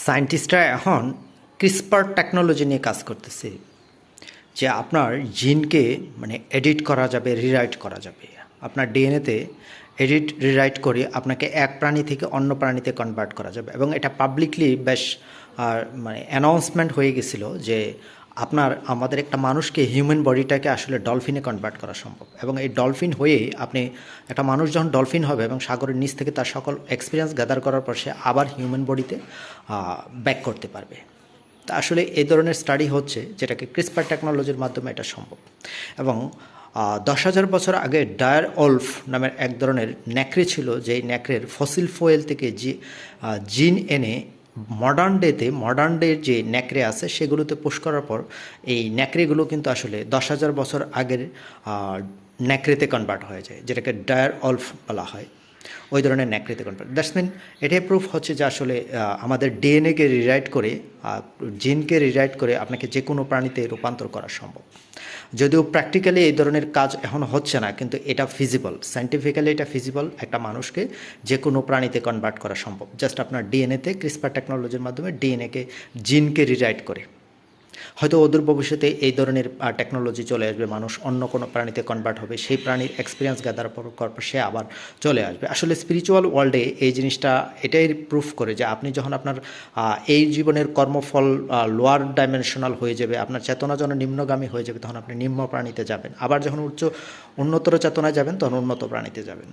সায়েন্টিস্টরা এখন CRISPR technology নিয়ে কাজ করতেছে, যে আপনার জিনকে এডিট করা যাবে, রিরাইট করা যাবে। আপনার ডিএনএতে এডিট রিরাইট করে আপনাকে এক প্রাণী থেকে অন্য প্রাণীতে কনভার্ট করা যাবে, এবং এটা পাবলিকলি বেশ অ্যানাউন্সমেন্ট হয়ে গেছিলো যে আমাদের একটা মানুষকে, হিউম্যান বডিটাকে আসলে ডলফিনে কনভার্ট করা সম্ভব। এবং এই ডলফিন হয়ে একটা মানুষ যখন ডলফিন হবে এবং সাগরের নিচ থেকে তার সকল এক্সপিরিয়েন্স গ্যাদার করার পর সে আবার হিউম্যান বডিতে ব্যাক করতে পারবে। তা আসলে এই ধরনের স্টাডি হচ্ছে, যেটাকে ক্রিসপার টেকনোলজির মাধ্যমে এটা সম্ভব। এবং 10,000 বছর আগে ডায়ার ওলফ নামের এক ধরনের ন্যাকড়ে ছিল, যেই ন্যাকড়ের ফসিল ফুয়েল থেকে জিন এনে মডার্ন ডের যে ন্যাকড়ে আছে সেগুলোতে পুশ করার পর এই ন্যাকড়েগুলো কিন্তু আসলে 10,000 বছর আগের ন্যাকড়েতে কনভার্ট হয়ে যায়, যেটাকে ডায়ার ওলফ বলা হয়। ওই ধরনের ন্যাকড়েতে কনভার্ট, দ্যাটস মিন এটাই প্রুফ হচ্ছে যে আসলে আমাদের ডিএনএকে রিরাইট করে, জিনকে রিরাইট করে আপনাকে যে কোনো প্রাণীতে রূপান্তর করা সম্ভব। যদিও প্র্যাকটিক্যালি এই ধরনের কাজ এখন হচ্ছে না, কিন্তু এটা ফিজিবল, সায়েন্টিফিক্যালি এটা ফিজিবল। একটা মানুষকে যে কোনো প্রাণীতে কনভার্ট করা সম্ভব, জাস্ট আপনার ডিএনএতে ক্রিসপার টেকনোলজির মাধ্যমে জিনকে রিরাইট করে। হয়তো অদূর ভবিষ্যতে এই ধরনের টেকনোলজি চলে আসবে, মানুষ অন্য কোনো প্রাণীতে কনভার্ট হবে, সেই প্রাণীর এক্সপিরিয়েন্স গ্যাদার করার পর সে আবার চলে আসবে। আসলে স্পিরিচুয়াল ওয়ার্ল্ডে এই জিনিসটা এটাই প্রুফ করে যে আপনি যখন আপনার এই জীবনের কর্মফল লোয়ার ডাইমেনশনাল হয়ে যাবে, আপনার চেতনা যখন নিম্নগামী হয়ে যাবে, তখন আপনি নিম্ন প্রাণীতে যাবেন। আবার যখন উন্নতর চেতনায় যাবেন, তখন উন্নত প্রাণীতে যাবেন।